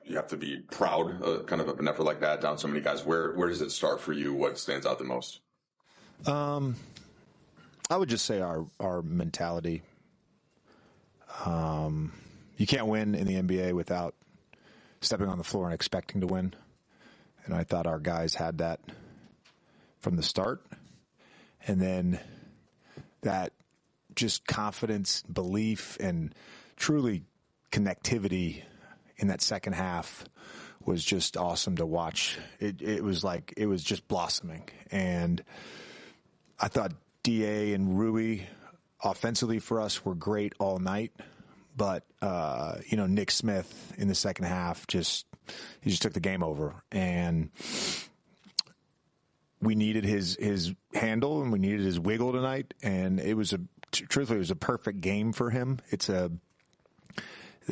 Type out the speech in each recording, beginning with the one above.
you have to be proud, kind of an effort like that, down so many guys. Where does it start for you? What stands out the most? I would just say our mentality. You can't win in the NBA without stepping on the floor and expecting to win. And I thought our guys had that from the start. And then that just confidence, belief, and truly connectivity in that second half was just awesome to watch. It was just blossoming. And I thought DA and Rui offensively for us were great all night. But, Nick Smith in the second half he just took the game over. And we needed his handle and we needed his wiggle tonight. And truthfully, it was a perfect game for him. That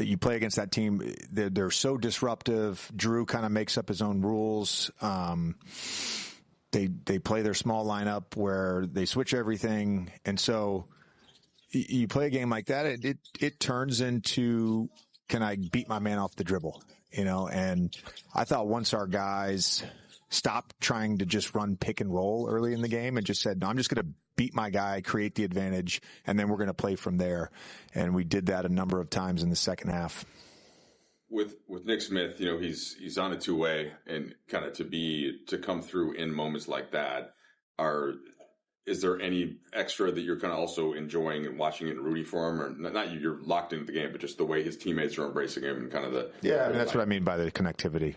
you play against that team. They're so disruptive. Drew kind of makes up his own rules. They play their small lineup where they switch everything. And so you play a game like that, it turns into, can I beat my man off the dribble? And I thought once our guys stopped trying to just run pick and roll early in the game and just said, no, I'm just going to beat my guy, create the advantage, and then we're going to play from there. And we did that a number of times in the second half. With Nick Smith, he's on a two-way, and kind of to come through in moments like that, is there any extra that you're kind of also enjoying and watching it and rooting for him, or not you're locked into the game, but just the way his teammates are embracing him and kind of the that's what I mean by the connectivity.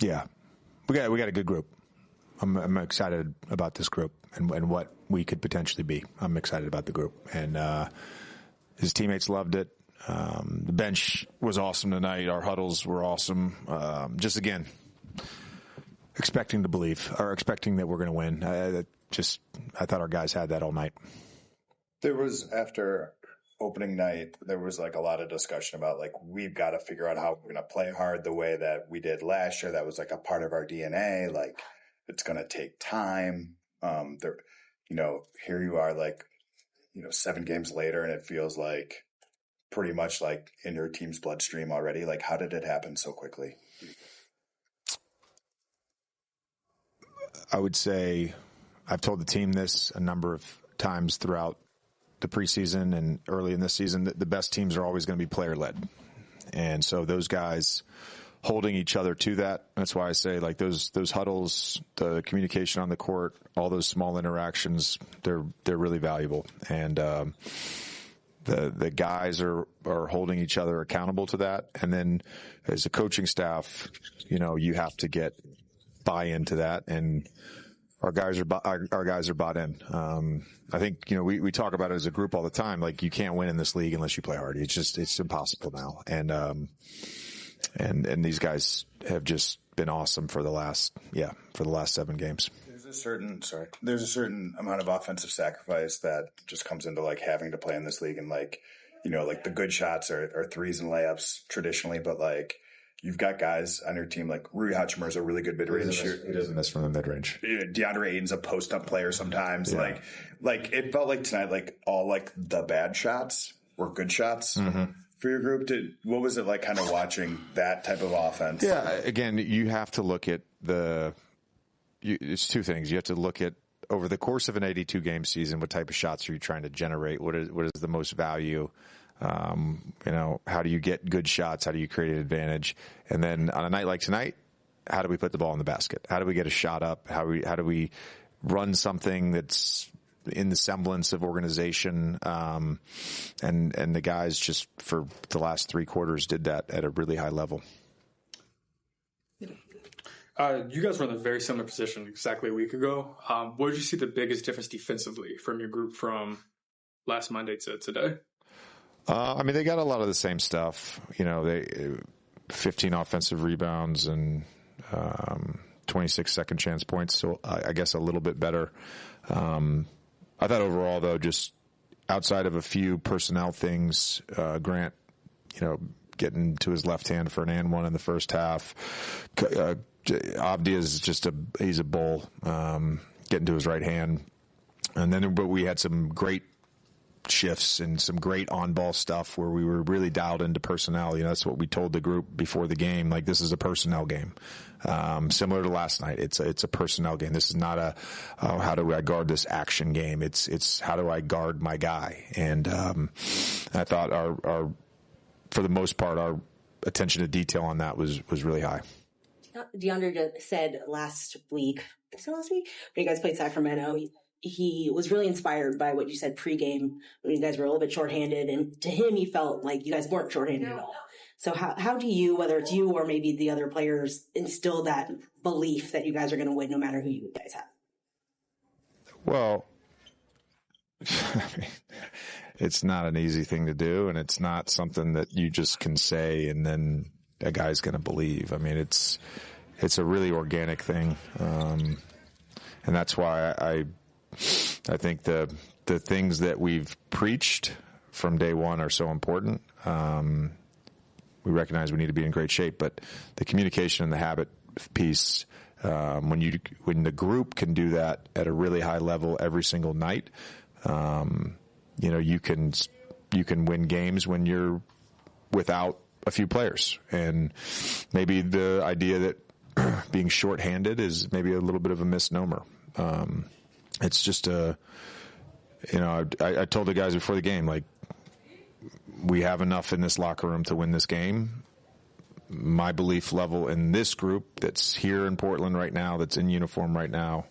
We got a good group. I'm excited about this group and what we could potentially be. I'm excited about the group, and his teammates loved it. The bench was awesome tonight. Our huddles were awesome. Just again, expecting that we're going to win. I thought our guys had that all night. There was, after opening night, there was a lot of discussion about we've got to figure out how we're going to play hard the way that we did last year. That was a part of our DNA. It's going to take time. Here you are 7 games later, and it feels pretty much in your team's bloodstream already. How did it happen so quickly? I would say I've told the team this a number of times throughout the preseason and early in this season that the best teams are always going to be player-led. And so those guys holding each other to that, that's why I say those huddles, the communication on the court, all those small interactions, they're really valuable. And the guys are holding each other accountable to that. And then as a coaching staff, you have to get buy-in to that, and our guys are bought in. I think we talk about it as a group all the time. You can't win in this league unless you play hard. It's impossible now. And these guys have just been awesome for the last 7 games. There's a certain amount of offensive sacrifice that just comes into having to play in this league, and the good shots are threes and layups traditionally, but you've got guys on your team Rui Hachimura is a really good mid-range shooter. He doesn't miss from the mid-range. DeAndre Ayton's a post-up player sometimes. Yeah. It felt like tonight, all the bad shots were good shots for your group. What was it kind of watching that type of offense? Yeah, again, you have to look at it's 2 things. You have to look at over the course of an 82-game season, what type of shots are you trying to generate? What is the most value? How do you get good shots? How do you create an advantage? And then on a night like tonight, how do we put the ball in the basket? How do we get a shot up? How do we run something that's in the semblance of organization? And the guys just for the last 3 quarters did that at a really high level. You guys were in a very similar position exactly a week ago. What did you see the biggest difference defensively from your group from last Monday to today? They got a lot of the same stuff. They 15 offensive rebounds and 26 second chance points. So I guess a little bit better. I thought overall, though, just outside of a few personnel things, Grant, getting to his left hand for an and one in the first half. Avdia is he's a bull, getting to his right hand. And then, but we had some great shifts and some great on-ball stuff where we were really dialed into personnel. That's what we told the group before the game. Like, this is a personnel game. Similar to last night. It's a personnel game. This is not how do I guard this action game? It's how do I guard my guy? And, I thought our for the most part, our attention to detail on that was really high. DeAndre said last week, when you guys played Sacramento, he was really inspired by what you said pregame when you guys were a little bit shorthanded, and to him, he felt like you guys weren't shorthanded at all. So how do you, whether it's you or maybe the other players, instill that belief that you guys are going to win no matter who you guys have? Well, it's not an easy thing to do, and it's not something that you just can say and then a guy's going to believe. I mean, it's a really organic thing, and that's why I think the things that we've preached from day one are so important. We recognize we need to be in great shape, but the communication and the habit piece, when the group can do that at a really high level every single night, you can win games when you're without a few players. And maybe the idea that being shorthanded is maybe a little bit of a misnomer. It's just I told the guys before the game, like, we have enough in this locker room to win this game. My belief level in this group that's here in Portland right now, that's in uniform right now,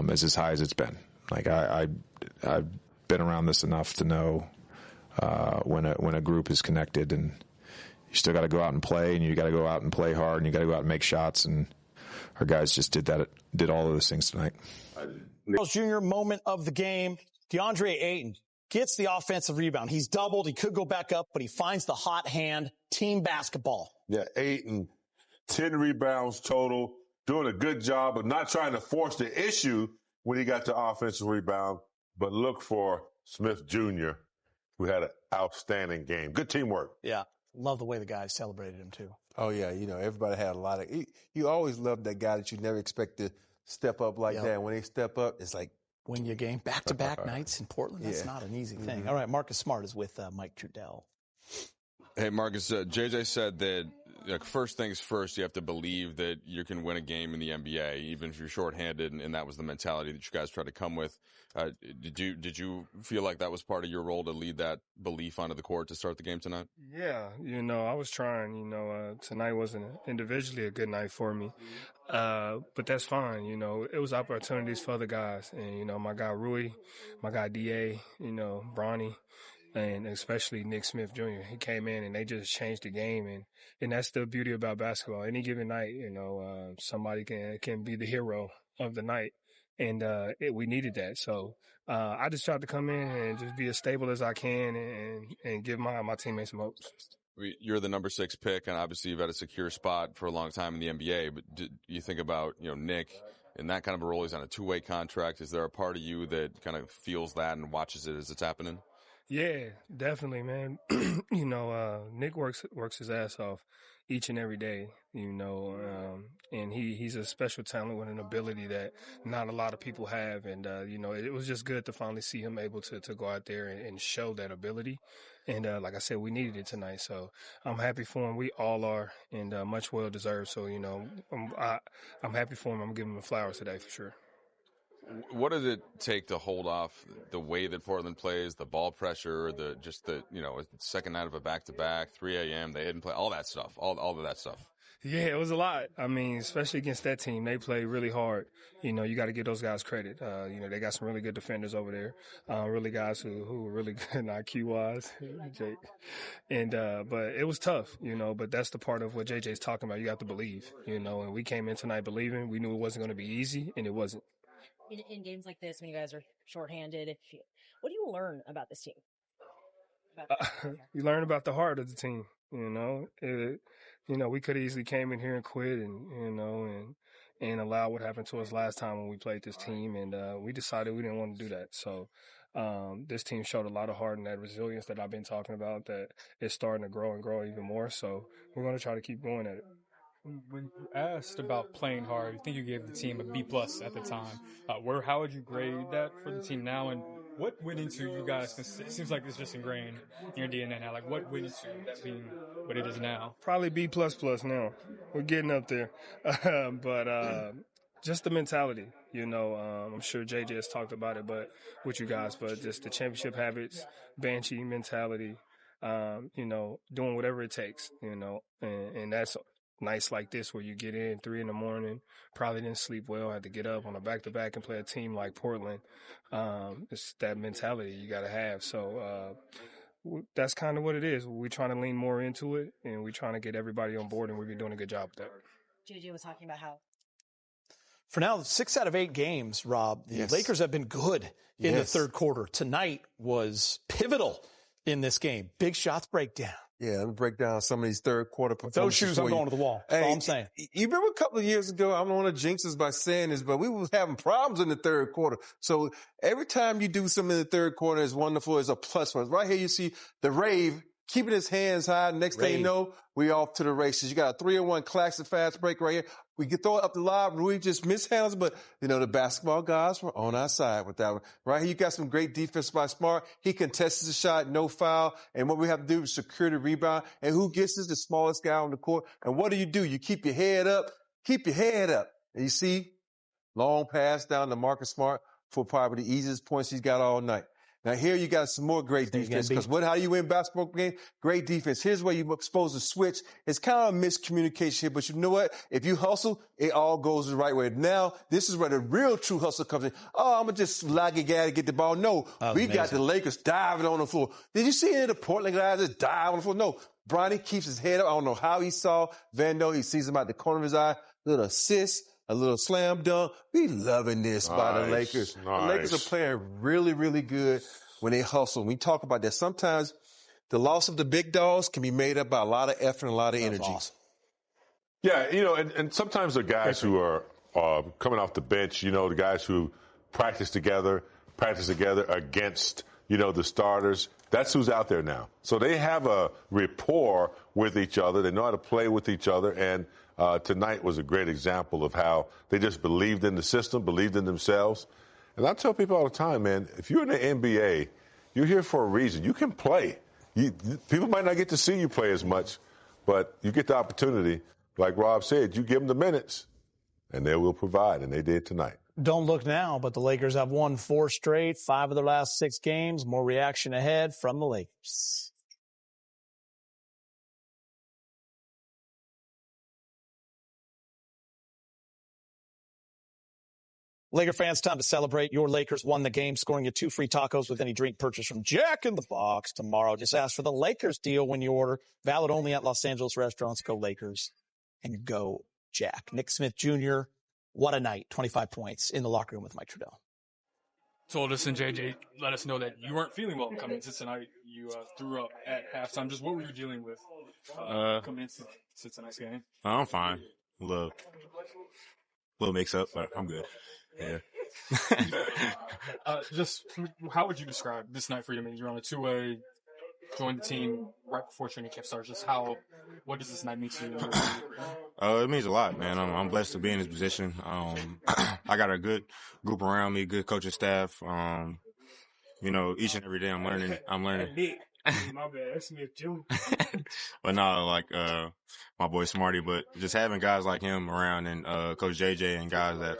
is as high as it's been. Like, I've been around this enough to know when a group is connected, and you still got to go out and play, and you got to go out and play hard, and you got to go out and make shots, and our guys just did all of those things tonight. Junior moment of the game, DeAndre Ayton gets the offensive rebound. He's doubled. He could go back up, but he finds the hot hand. Team basketball. Yeah, Ayton, 10 rebounds total, doing a good job of not trying to force the issue when he got the offensive rebound, but look for Smith Jr., who had an outstanding game. Good teamwork. Yeah. Love the way the guys celebrated him, too. Oh, yeah. Everybody had a lot of – you always love that guy that you never expect to step up like that. When they step up, it's like – win your game. Back-to-back nights in Portland, that's not an easy thing. All right, Marcus Smart is with Mike Trudell. Hey, Marcus, JJ said that first things first, you have to believe that you can win a game in the NBA, even if you're shorthanded, and that was the mentality that you guys tried to come with. Did you feel like that was part of your role to lead that belief onto the court to start the game tonight? Yeah, I was trying. Tonight wasn't individually a good night for me, but that's fine. It was opportunities for other guys, and my guy Rui, my guy Da, Bronny, and especially Nick Smith Jr. He came in and they just changed the game, and that's the beauty about basketball. Any given night, somebody can be the hero of the night. And we needed that. So I just tried to come in and just be as stable as I can and give my teammates some hopes. You're the number 6 pick, and obviously you've had a secure spot for a long time in the NBA. But do you think about Nick in that kind of a role? He's on a 2-way contract. Is there a part of you that kind of feels that and watches it as it's happening? Yeah, definitely, man. Nick works his ass off each and every day, and he's a special talent with an ability that not a lot of people have. And, it was just good to finally see him able to go out there and show that ability. And, like I said, we needed it tonight. So I'm happy for him. We all are, and much well deserved. So, I'm happy for him. I'm giving him the flowers today for sure. What does it take to hold off the way that Portland plays, the ball pressure, the second night of a back-to-back, 3 a.m., they didn't play, all that stuff, all of that stuff? Yeah, it was a lot. I mean, especially against that team, they play really hard. You got to give those guys credit. They got some really good defenders over there, really guys who are really good in IQ-wise, Jake. And but it was tough, but that's the part of what JJ's talking about. You have to believe, and we came in tonight believing. We knew it wasn't going to be easy, and it wasn't. In games like this, when you guys are shorthanded, what do you learn about this team? You learn about the heart of the team. We could have easily came in here and quit, and allow what happened to us last time when we played this team, and we decided we didn't want to do that. So this team showed a lot of heart and that resilience that I've been talking about. That is starting to grow and grow even more. So we're going to try to keep going at it. When you asked about playing hard, I think you gave the team a B+ at the time. How would you grade that for the team now? And what went into you guys? It seems like it's just ingrained in your DNA now. Like, what went into that being what it is now? Probably B++ now. We're getting up there. Just the mentality, I'm sure JJ has talked about it, but with you guys, but just the championship habits, Banshee mentality, doing whatever it takes, and that's nights like this where you get in 3 a.m, probably didn't sleep well, had to get up on a back-to-back and play a team like Portland. It's that mentality you got to have. So that's kind of what it is. We're trying to lean more into it, and we're trying to get everybody on board, and we've been doing a good job with that. JJ was talking about how. For now, 6 out of 8 games, Rob, the Lakers have been good in the third quarter. Tonight was pivotal in this game. Big shots breakdown. Yeah, let me break down some of these third quarter performances. Those shoes, I'm going to the wall. That's all I'm saying. You remember a couple of years ago, I don't want to jinx us by saying this, but we was having problems in the third quarter. So every time you do something in the third quarter is wonderful, is a plus one. Right here you see the Rave keeping his hands high. Next thing you know, we off to the races. You got a 3-on-1 classic fast break right here. We could throw it up the lob. Rui just mishandles, but, the basketball guys were on our side with that one. Right here, you got some great defense by Smart. He contests the shot, no foul. And what we have to do is secure the rebound. And who gets this? The smallest guy on the court. And what do? You keep your head up. Keep your head up. And you see, long pass down to Marcus Smart for probably the easiest points he's got all night. Now here you got some more great defense, because how do you win basketball games? Great defense. Here's where you're supposed to switch. It's kind of a miscommunication here, but you know what? If you hustle, it all goes the right way. Now, this is where the real true hustle comes in. Oh, I'm going to just lag a guy to get the ball. No, we got the Lakers diving on the floor. Did you see any of the Portland guys just dive on the floor? No. Bronny keeps his head up. I don't know how he saw Vando. He sees him out the corner of his eye. Little assist. A little slam dunk. We loving this by the Lakers. Nice. The Lakers are playing really, really good when they hustle. We talk about that. Sometimes the loss of the big dogs can be made up by a lot of effort and a lot of energy. Awesome. Yeah, and sometimes the guys who are coming off the bench, the guys who practice together against, the starters, that's who's out there now. So they have a rapport with each other. They know how to play with each other. And tonight was a great example of how they just believed in the system, believed in themselves. And I tell people all the time, man, if you're in the NBA, you're here for a reason. You can play. People might not get to see you play as much, but you get the opportunity. Like Rob said, you give them the minutes, and they will provide, and they did tonight. Don't look now, but the Lakers have won 4 straight, 5 of their last 6 games. More reaction ahead from the Lakers. Laker fans, time to celebrate. Your Lakers won the game, scoring you 2 free tacos with any drink purchase from Jack in the Box tomorrow. Just ask for the Lakers deal when you order. Valid only at Los Angeles restaurants. Go Lakers and go Jack. Nick Smith Jr., what a night. 25 points in the locker room with Mike Trudell. Told us and JJ let us know that you weren't feeling well coming into tonight. You threw up at halftime. Just what were you dealing with coming into tonight's game? I'm fine. A little mix up, but I'm good. Yeah. Just how would you describe this night for you? I mean, you're on a 2-way, joined the team right before training camp starts. Just what does this night mean to you? It means a lot, man. I'm blessed to be in this position. I got a good group around me, good coaching staff. Each and every day I'm learning. My bad. That's Smith Jr. But no, like my boy Smarty, but just having guys like him around and Coach JJ and guys that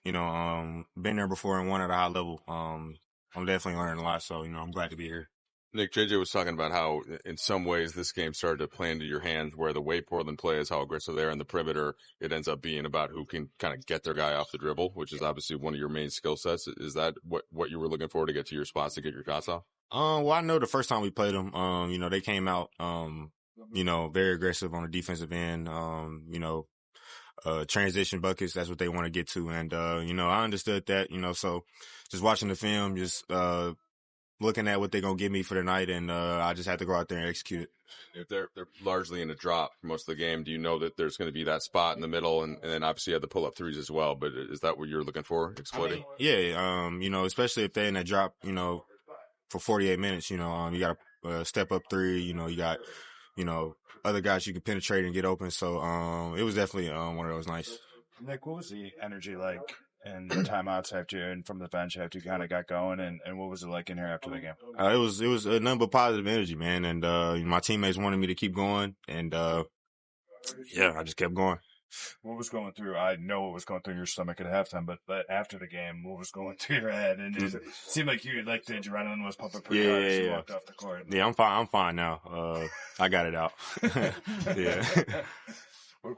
been there before and won at a high level. I'm definitely learning a lot, so I'm glad to be here. Nick, JJ was talking about how in some ways this game started to play into your hands, where the way Portland plays, how aggressive they are in the perimeter, it ends up being about who can kind of get their guy off the dribble, which is obviously one of your main skill sets. Is that what you were looking for to get to your spots to get your shots off? Well, I know the first time we played them, they came out, very aggressive on the defensive end, transition buckets. That's what they want to get to. And, I understood that, so just watching the film, just, looking at what they're going to give me for the night. And, I just had to go out there and execute it. If they're largely in a drop for most of the game, do you know that there's going to be that spot in the middle? And then obviously you have the pull up threes as well, but is that what you're looking for, exploiting? Especially if they're in a drop, for 48 minutes, you got a step up 3, you got, other guys you can penetrate and get open. So, it was definitely, one of those nights. Nick, what was the energy like and timeouts after and from the bench after you kind of got going, and what was it like in here after the game? It was nothing but positive energy, man. And my teammates wanted me to keep going, and yeah, I just kept going. What was going through? I know what was going through your stomach at halftime, but after the game, what was going through your head? And it seemed like the adrenaline was pumping pretty hard as you walked off the court. Yeah, I'm fine. I'm fine now. I got it out. Yeah.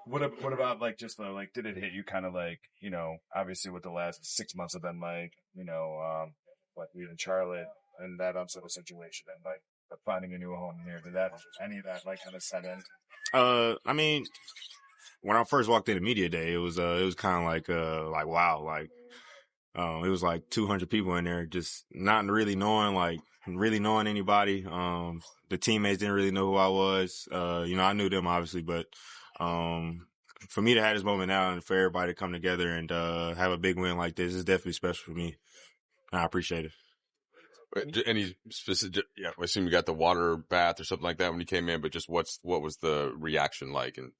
What about like just the like? Did it hit you kind of like, you know, obviously what the last 6 months have been like, you know, like we in Charlotte and that sort of situation, and like finding a new home here? Did that any of that like kind of set in? I mean, when I first walked into media day, it was kind of like wow, like it was like 200 people in there, just not really knowing anybody. The teammates didn't really know who I was. You know, I knew them obviously, but for me to have this moment now and for everybody to come together and have a big win like this is definitely special for me. And I appreciate it. Any specific? Yeah, I assume you got the water bath or something like that when you came in, but just what was the reaction like? And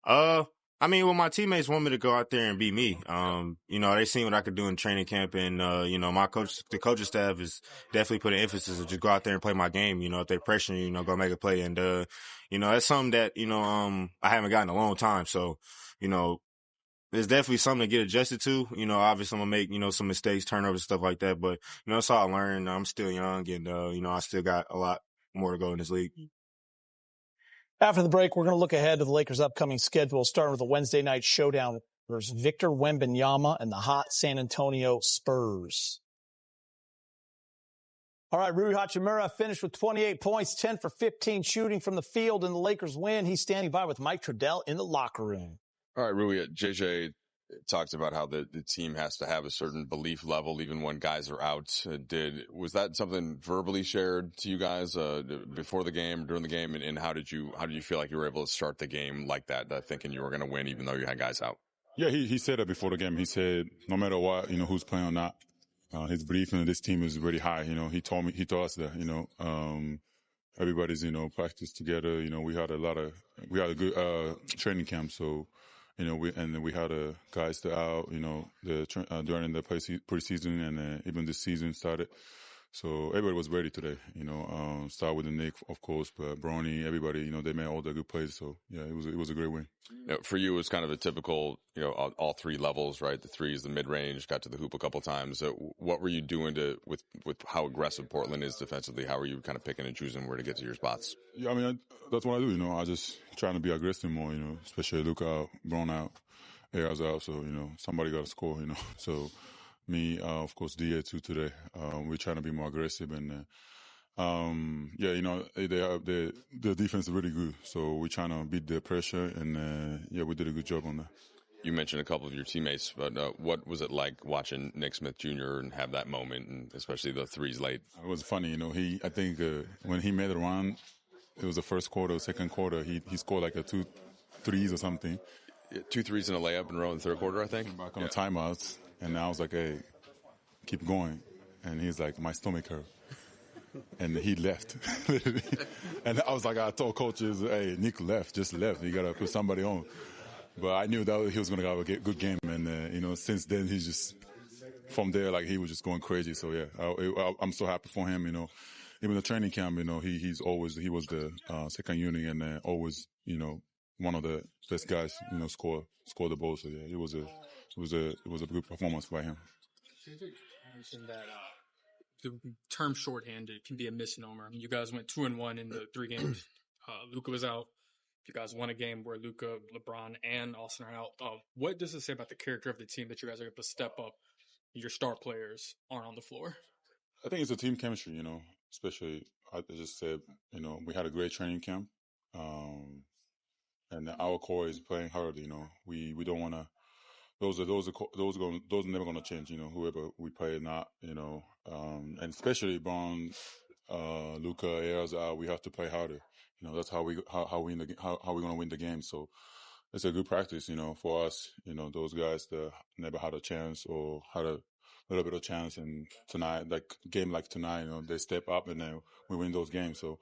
I mean, well, my teammates want me to go out there and be me. You know, they seen what I could do in training camp, and you know, the coaching staff is definitely putting emphasis to just go out there and play my game. You know, if they pressure you, you know, go make a play, and you know, that's something that you know, I haven't gotten in a long time. So, you know, there's definitely something to get adjusted to. You know, obviously I'm gonna make, you know, some mistakes, turnovers, stuff like that. But, you know, that's all I learned. I'm still young and, you know, I still got a lot more to go in this league. After the break, we're going to look ahead to the Lakers' upcoming schedule, starting with a Wednesday night showdown versus Victor Wembanyama and the hot San Antonio Spurs. All right, Rui Hachimura finished with 28 points, 10 for 15 shooting from the field, and the Lakers win. He's standing by with Mike Trudell in the locker room. All right, Rui, JJ talked about how the team has to have a certain belief level even when guys are out. Was that something verbally shared to you guys before the game, during the game, and how did you feel like you were able to start the game like that, thinking you were going to win even though you had guys out? Yeah, he said that before the game. He said no matter what, you know, who's playing or not, his belief in this team is really high. You know, he told us that, you know, everybody's, you know, practiced together. You know, we had a good training camp, so. You know, we had guys that out, you know, during the preseason and even the season started. So everybody was ready today, you know, start with the Nick, of course, but Bronny, everybody, you know, they made all the good plays. So yeah, it was a great win. You know, for you, it was kind of a typical, you know, all three levels, right? The threes, the mid range, got to the hoop a couple times. What were you doing with how aggressive Portland is defensively? How were you kind of picking and choosing where to get to your spots? Yeah, I mean, that's what I do, you know. I just trying to be aggressive more, you know, especially Luka out, Braun out, Ayers out. So, you know, somebody got to score, you know. So me, of course, DA too today. We're trying to be more aggressive and, yeah, you know, the defense is really good. So we're trying to beat the pressure and, yeah, we did a good job on that. You mentioned a couple of your teammates, but what was it like watching Nick Smith Jr. and have that moment, and especially the threes late? It was funny, you know. I think when he made a run, it was the first quarter, second quarter. He scored like 2 threes or something. 2 threes and a layup in a row in the third quarter, I think. Back on the timeouts, and I was like, "Hey, keep going." And he's like, "My stomach hurt," and he left. And I was like, I told coaches, "Hey, Nick left, just left. You gotta put somebody on." But I knew that he was gonna have a good game, and you know, since then he's just from there, like he was just going crazy. So yeah, I'm so happy for him. You know, even the training camp, you know, he was the second unit and always, you know, one of the best guys, you know, score the ball. So yeah, it was a good performance by him. You mentioned that the term shorthanded can be a misnomer. I mean, you guys went 2-1 in the 3 games. Luka was out. You guys won a game where Luka, LeBron, and Austin are out. What does it say about the character of the team that you guys are able to step up? Your star players aren't on the floor. I think it's a team chemistry, you know, especially, I just said, you know, we had a great training camp. And our core is playing hard, you know. We don't want to, those are never going to change, you know, whoever we play or not, you know. And especially Braun, Luka, Ayers out, we have to play harder. You know, that's how we're going to win the game. So it's a good practice, you know, for us, you know, those guys that never had a chance or had a little bit of chance. And tonight, like game like tonight, you know, they step up and then we win those games. So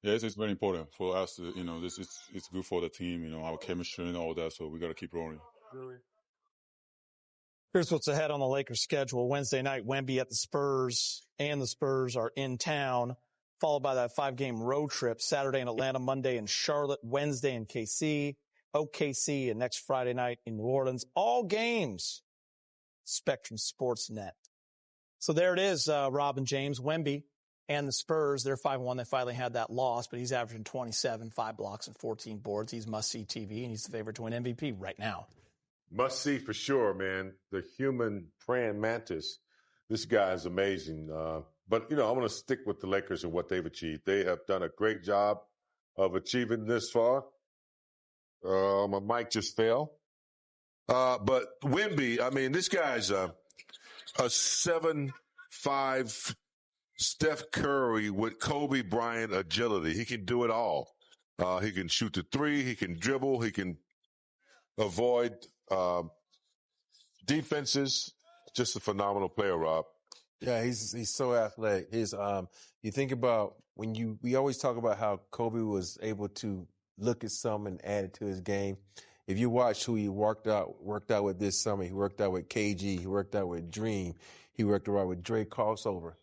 yeah, it's very important for us. You know, it's good for the team, you know, our chemistry and all that. So we got to keep rolling. Really? Here's what's ahead on the Lakers schedule. Wednesday night, Wemby at the Spurs, and the Spurs are in town, followed by that 5-game road trip. Saturday in Atlanta, Monday in Charlotte, Wednesday in KC, OKC, and next Friday night in New Orleans. All games, Spectrum Sports Net. So there it is, Rob and James. Wemby and the Spurs, they're 5-1. They finally had that loss, but he's averaging 27, 5 blocks, and 14 boards. He's must-see TV, and he's the favorite to win MVP right now. Must see for sure, man. The human praying mantis. This guy is amazing. But, I'm going to stick with the Lakers and what they've achieved. They have done a great job of achieving this far. My mic just fell. But Wemby, I mean, this guy's a 7'5" Steph Curry with Kobe Bryant agility. He can do it all. He can shoot the three. He can dribble. He can avoid defenses. Just a phenomenal player, Rob. Yeah, he's so athletic. You think about we always talk about how Kobe was able to look at something and add it to his game. If you watch who he worked out with this summer, he worked out with KG, he worked out with Dream, he worked out with Dre Crossover.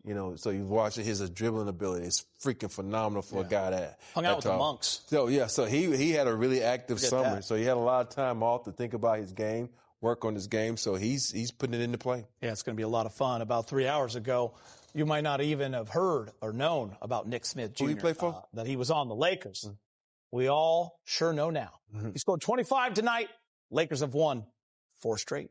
So you watch his dribbling ability. It's freaking phenomenal for a guy that hung out with the Monks. So he had a really active summer. So he had a lot of time off to think about his game, work on his game. So he's putting it into play. Yeah, it's going to be a lot of fun. About 3 hours ago, you might not even have heard or known about Nick Smith Jr. Who he played for? That he was on the Lakers. Mm-hmm. We all sure know now. Mm-hmm. He scored 25 tonight. Lakers have won 4 straight.